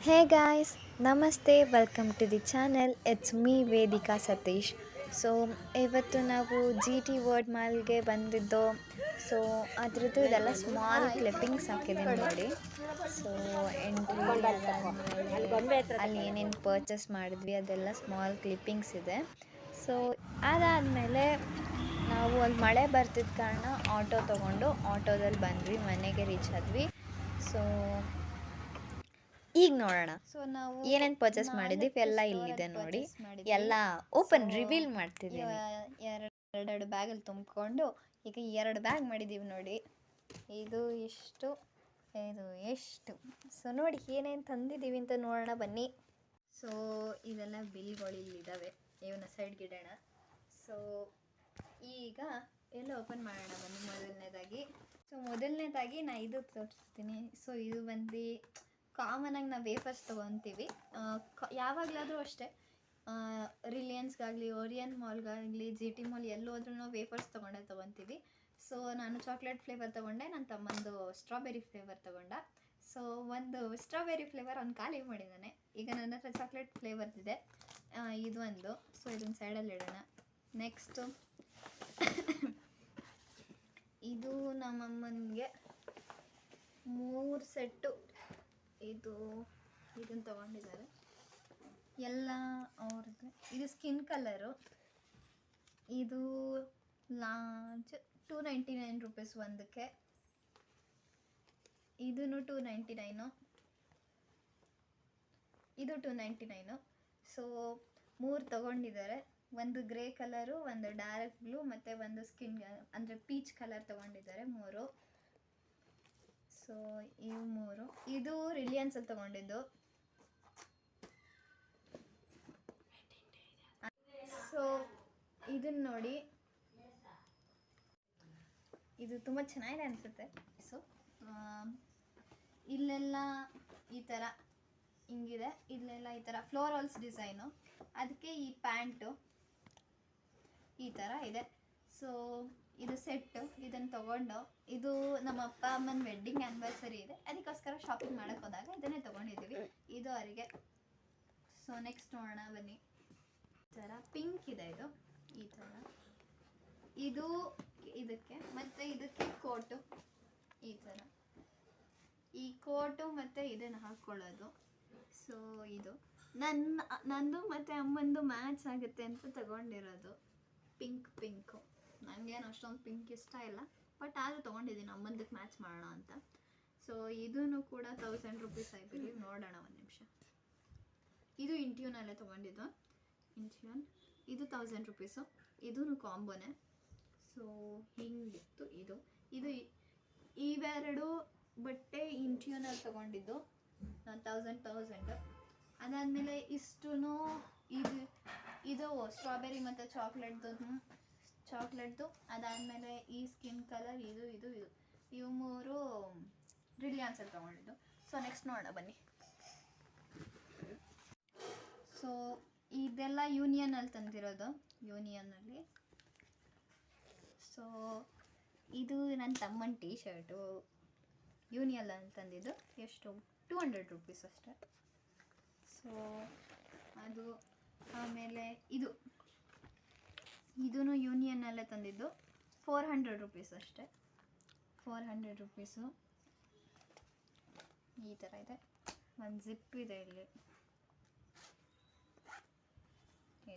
Hey guys, Namaste, welcome to the channel. It's me Vedika Satish. So ಇವತ್ತು ನಾವು G T world ಮಾಲ್ಗೆ ಬಂದಿದ್ದು. So ಅದ್ರದ್ದು ಇದೆಲ್ಲ ಸ್ಮಾಲ್ ಕ್ಲಿಪ್ಪಿಂಗ್ಸ್ ಹಾಕಿದ್ದೀನಿ ನೋಡಿ. ಸೊ ಎಂಟ್ರಿ ಅದಾದಮೇಲೆ ಅಲ್ಲಿ ಏನೇನು ಪರ್ಚೇಸ್ ಮಾಡಿದ್ವಿ ಅದೆಲ್ಲ ಸ್ಮಾಲ್ ಕ್ಲಿಪ್ಪಿಂಗ್ಸ್ ಇದೆ. ಸೊ ಅದಾದಮೇಲೆ ನಾವು ಅಲ್ಲಿ ಮಳೆ ಬರ್ತಿದ್ದ ಕಾರಣ ಆಟೋ ತೊಗೊಂಡು ಆಟೋದಲ್ಲಿ ಬಂದ್ವಿ, ಮನೆಗೆ ರೀಚ್ ಆದ್ವಿ. ಸೊ ಈಗ ನೋಡೋಣ ಸೊ ನಾವು ಏನೇನು ಪರ್ಚೇಸ್ ಮಾಡಿದ್ವಿ ಎಲ್ಲ ಇಲ್ಲಿದೆ ನೋಡಿ. ಎಲ್ಲ ಓಪನ್ ರಿವೀಲ್ ಮಾಡ್ತಿದ್ದೀವಿ. ಎರಡು ಬ್ಯಾಗಲ್ಲಿ ತುಂಬಿಕೊಂಡು ಈಗ 2 ಬ್ಯಾಗ್ ಮಾಡಿದ್ದೀವಿ ನೋಡಿ. ಇದು ಎಷ್ಟು, ಇದು ಎಷ್ಟು. ಸೊ ನೋಡಿ ಏನೇನು ತಂದಿದ್ದೀವಿ ಅಂತ ನೋಡೋಣ ಬನ್ನಿ. ಸೊ ಇದೆಲ್ಲ ಬಿಲ್ಗಳು ಇಲ್ಲಿದ್ದಾವೆ, ಇವನ್ನ ಸೈಡ್ಗೆ ಇಡೋಣ. ಸೊ ಈಗ ಎಲ್ಲ ಓಪನ್ ಮಾಡೋಣ ಬನ್ನಿ. ಮೊದಲನೇದಾಗಿ ನಾ ಇದು ತೋರಿಸ್ತೀನಿ. ಸೊ ಇದು ಬಂದು ಕಾಮನಾಗಿ ನಾವು ವೇಫರ್ಸ್ ತೊಗೊತೀವಿ ಯಾವಾಗಲಾದರೂ ಅಷ್ಟೇ. ರಿಲಯನ್ಸ್ಗಾಗಲಿ, ಓರಿಯನ್ ಮಾಲ್ಗಾಗಲಿ, ಜಿ ಟಿ ಮಾಲ್ ಎಲ್ಲೋದ್ರೂ ನಾವು ವೇಫರ್ಸ್ ತೊಗೊತೀವಿ. ಸೊ ನಾನು ಚಾಕ್ಲೇಟ್ ಫ್ಲೇವರ್ ತೊಗೊಂಡೆ, ನನ್ನ ತಮ್ಮಂದು ಸ್ಟ್ರಾಬೆರಿ ಫ್ಲೇವರ್ ತೊಗೊಂಡ. ಸೊ ಒಂದು ಸ್ಟ್ರಾಬೆರಿ ಫ್ಲೇವರ್ ಅವ್ನು ಖಾಲಿ ಮಾಡಿದ್ದಾನೆ. ಈಗ ನನ್ನ ಹತ್ರ ಚಾಕ್ಲೇಟ್ ಫ್ಲೇವರ್ದಿದೆ, ಇದು ಒಂದು. ಸೊ ಇದನ್ನು ಸೈಡಲ್ಲಿ ಇಡೋಣ. ನೆಕ್ಸ್ಟು ಇದು ನಮ್ಮಮ್ಮನಿಗೆ 3 ಸೆಟ್ಟು ಇದನ್ನು ತೊಗೊಂಡಿದ್ದಾರೆ ಎಲ್ಲ ಅವ್ರದ್ದು. ಇದು ಸ್ಕಿನ್ ಕಲರು, ಇದು ಲಾರ್ಜ್ 299 ರೂಪೀಸ್ ಒಂದಕ್ಕೆ. ಇದೂ 299, ಇದು 299. ಸೊ 3 ತೊಗೊಂಡಿದ್ದಾರೆ. ಒಂದು ಗ್ರೇ ಕಲರು, ಒಂದು ಡಾರ್ಕ್ ಬ್ಲೂ ಮತ್ತು ಒಂದು ಸ್ಕಿನ್ ಅಂದರೆ ಪೀಚ್ ಕಲರ್ ತೊಗೊಂಡಿದ್ದಾರೆ 3. ಸೊ ಇವು 3. ಇದು ರಿಲಯನ್ಸಲ್ಲಿ ತೊಗೊಂಡಿದ್ದು. ಸೊ ಇದನ್ನ ನೋಡಿ, ಇದು ತುಂಬ ಚೆನ್ನಾಗಿದೆ ಅನಿಸುತ್ತೆ. ಸೊ ಇಲ್ಲೆಲ್ಲ ಈ ಥರ ಹಿಂಗಿದೆ, ಇಲ್ಲೆಲ್ಲ ಈ ಥರ ಫ್ಲೋರಲ್ಸ್ ಡಿಸೈನು. ಅದಕ್ಕೆ ಈ ಪ್ಯಾಂಟು ಈ ಥರ ಇದೆ. ಸೊ ಇದು ಸೆಟ್ಟು, ಇದನ್ನು ತೊಗೊಂಡು, ಇದು ನಮ್ಮ ಅಪ್ಪ ಅಮ್ಮನ ವೆಡ್ಡಿಂಗ್ ಆ್ಯನಿವರ್ಸರಿ ಇದೆ, ಅದಕ್ಕೋಸ್ಕರ ಶಾಪಿಂಗ್ ಮಾಡೋಕ್ಕೆ ಹೋದಾಗ ಇದನ್ನೇ ತೊಗೊಂಡಿದ್ದೀವಿ. ಇದು ಅವರಿಗೆ. ಸೊ ನೆಕ್ಸ್ಟ್ ನೋಡೋಣ ಬನ್ನಿ. ಈ ಥರ ಪಿಂಕ್ ಇದೆ, ಇದು ಈ ಥರ. ಇದು ಇದಕ್ಕೆ ಮತ್ತು ಇದಕ್ಕೆ ಕೋಟು ಈ ಥರ. ಈ ಕೋಟು ಮತ್ತು ಇದನ್ನು ಹಾಕ್ಕೊಳ್ಳೋದು. ಸೊ ಇದು ನಂದು ಮತ್ತು ಅಮ್ಮಂದು ಮ್ಯಾಚ್ ಆಗುತ್ತೆ ಅಂತ ತಗೊಂಡಿರೋದು. ಪಿಂಕು ನನಗೇನು ಅಷ್ಟೊಂದು ಪಿಂಕ್ ಇಷ್ಟ ಇಲ್ಲ, ಬಟ್ ಆದರೂ ತೊಗೊಂಡಿದ್ದೀನಿ ಅಮ್ಮಂದಕ್ಕೆ ಮ್ಯಾಚ್ ಮಾಡೋಣ ಅಂತ. ಸೊ ಇದೂ ಕೂಡ 1000 ರೂಪೀಸ್ ಆಯ್ತು. ನೋಡೋಣ ಒಂದು ನಿಮಿಷ. ಇದು ಇಂಟ್ಯೂನಲ್ಲೇ ತೊಗೊಂಡಿದ್ದು, ಇಂಟ್ಯೂನ್. ಇದು 1000 ರೂಪೀಸು. ಇದೂ ಕಾಂಬೋನೇ. ಸೊ ಹಿಂಗಿತ್ತು ಇದು. ಇವೆರಡು ಬಟ್ಟೆ ಇಂಟ್ಯೂನಲ್ಲಿ ತೊಗೊಂಡಿದ್ದು 1000. ಅದಾದಮೇಲೆ ಇಷ್ಟು ಇದು ಸ್ಟ್ರಾಬೆರಿ ಮತ್ತು ಚಾಕ್ಲೇಟ್ದು. ಅದಾದಮೇಲೆ ಈ ಸ್ಕಿನ್ ಕಲರ್, ಇದು ಇವು 3 ರಿಲಯನ್ಸಲ್ಲಿ ತೊಗೊಂಡಿದ್ದು. ಸೊ ನೆಕ್ಸ್ಟ್ ನೋಡೋಣ ಬನ್ನಿ. ಸೊ ಇದೆಲ್ಲ ಯೂನಿಯನಲ್ಲಿ ತಂದಿರೋದು, ಯೂನಿಯನ್ನಲ್ಲಿ. ಸೊ ಇದು ನನ್ನ ತಮ್ಮನ ಟೀ ಶರ್ಟು, ಯೂನಿಯನಲ್ಲಿ ತಂದಿದ್ದು. ಎಷ್ಟು, 200 ರೂಪೀಸ್ ಅಷ್ಟೇ. ಸೊ ಅದು. ಆಮೇಲೆ ಇದೂ ಯೂನಿಯನ್ನಲ್ಲೇ ತಂದಿದ್ದು, 400 ರೂಪೀಸ್ ಅಷ್ಟೇ. 400 ರೂಪೀಸು. ಈ ಥರ ಇದೆ, ಒಂದು ಜಿಪ್ ಇದೆ ಇಲ್ಲಿ.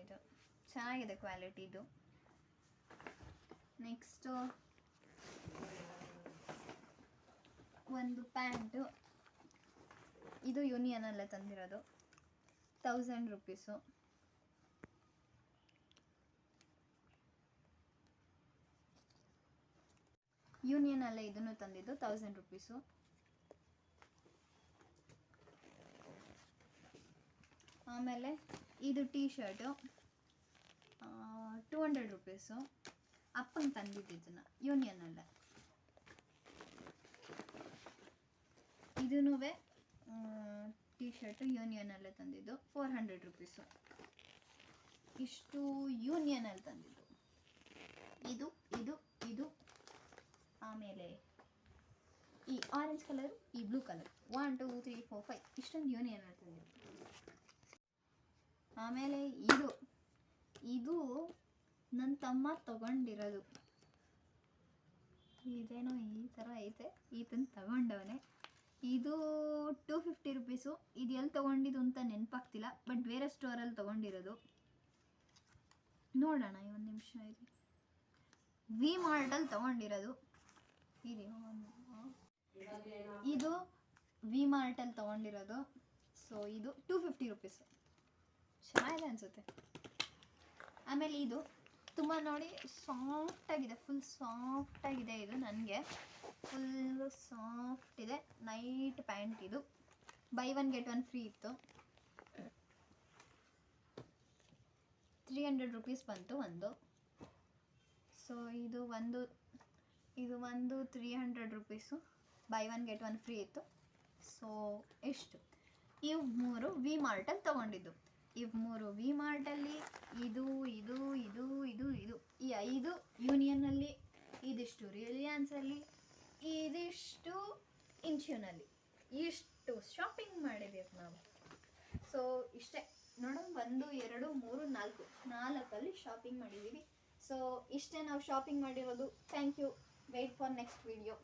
ಇದು ಚೆನ್ನಾಗಿದೆ ಕ್ವಾಲಿಟಿದು. ನೆಕ್ಸ್ಟು ಒಂದು ಪ್ಯಾಂಟು, ಇದು ಯೂನಿಯನ್ನಲ್ಲೇ ತಂದಿರೋದು, 1000 ರೂಪೀಸು. ಯೂನಿಯನ್ನಲ್ಲೇ ಇದನ್ನು ತಂದಿದ್ದು 1000 ರೂಪೀಸು. ಆಮೇಲೆ ಇದು ಟೀ ಶರ್ಟು 200 ರೂಪೀಸು. ಅಪ್ಪಂಗೆ ತಂದಿದ್ದನ್ನು ಯೂನಿಯನ್ನಲ್ಲೇ. ಇದೂ ಟೀ ಶರ್ಟು ಯೂನಿಯನ್ನಲ್ಲೇ ತಂದಿದ್ದು, 400 ರೂಪೀಸು. ಇಷ್ಟು ಯೂನಿಯನಲ್ಲಿ ತಂದಿದ್ದು. ಇದು ಆಮೇಲೆ ಈ ಆರೆಂಜ್ ಕಲರ್, ಈ ಬ್ಲೂ ಕಲರ್, 1 2 3 4 5 ಇಷ್ಟೊಂದು ಯೂನಿಯನ್ ಅಂತಂದಿದೆ. ಆಮೇಲೆ ಇದು ನನ್ನ ತಮ್ಮ ತಗೊಂಡಿರೋದು. ಇದೇನೋ ಈ ಥರ ಐತೆ, ಈತನ ತಗೊಂಡವನೇ. ಇದು 250 ರುಪೀಸು. ಇದು ಎಲ್ಲಿ ತೊಗೊಂಡಿದ್ದು ಅಂತ ನೆನಪಾಗ್ತಿಲ್ಲ, ಬಟ್ ಬೇರೆ ಸ್ಟೋರಲ್ಲಿ ತೊಗೊಂಡಿರೋದು. ನೋಡೋಣ ಒಂದು ನಿಮಿಷ. ವಿ ಮಾರ್ಟಲ್ಲಿ ತೊಗೊಂಡಿರೋದು. ಇದು ವಿ ಮಾರ್ಟಲ್ಲಿ ತೊಗೊಂಡಿರೋದು. ಸೊ ಇದು 250 ರುಪೀಸು. ಚೆನ್ನಾಗಿದೆ ಅನಿಸುತ್ತೆ. ಆಮೇಲೆ ಇದು ತುಂಬ ನೋಡಿ ಸಾಫ್ಟಾಗಿದೆ, ಫುಲ್ ಸಾಫ್ಟಾಗಿದೆ. ಇದು ನನಗೆ ಫುಲ್ಲು ಸಾಫ್ಟ್ ಇದೆ. ನೈಟ್ ಪ್ಯಾಂಟ್ ಇದು. ಬೈ 1 get 1 ಫ್ರೀ ಇತ್ತು. 300 ರುಪೀಸ್ ಬಂತು ಒಂದು. ಸೊ ಇದು ಒಂದು 300 ರುಪೀಸು. ಬೈ 1 get 1 ಫ್ರೀ ಇತ್ತು. ಸೊ ಎಷ್ಟು? ಇವು 3 ವಿ ಮಾರ್ಟಲ್ಲಿ ತೊಗೊಂಡಿದ್ದು. ಇವು 3 ವಿ ಮಾರ್ಟಲ್ಲಿ, ಇದು ಇದು ಇದು ಇದು ಇದು ಈ 5 ಯೂನಿಯನ್ನಲ್ಲಿ, ಇದಿಷ್ಟು ರಿಲಯನ್ಸಲ್ಲಿ, ಇದಿಷ್ಟು ಇನ್ಚ್ಯೂನಲ್ಲಿ. ಇಷ್ಟು ಶಾಪಿಂಗ್ ಮಾಡಿದ್ದೀವಿ ನಾವು. ಸೊ ಇಷ್ಟೇ ನೋಡು, 1 2 3 4 4ಅಲ್ಲಿ ಶಾಪಿಂಗ್ ಮಾಡಿದ್ದೀವಿ. ಸೊ ಇಷ್ಟೇ ನಾವು ಶಾಪಿಂಗ್ ಮಾಡಿರೋದು. Thank you. Wait for next video.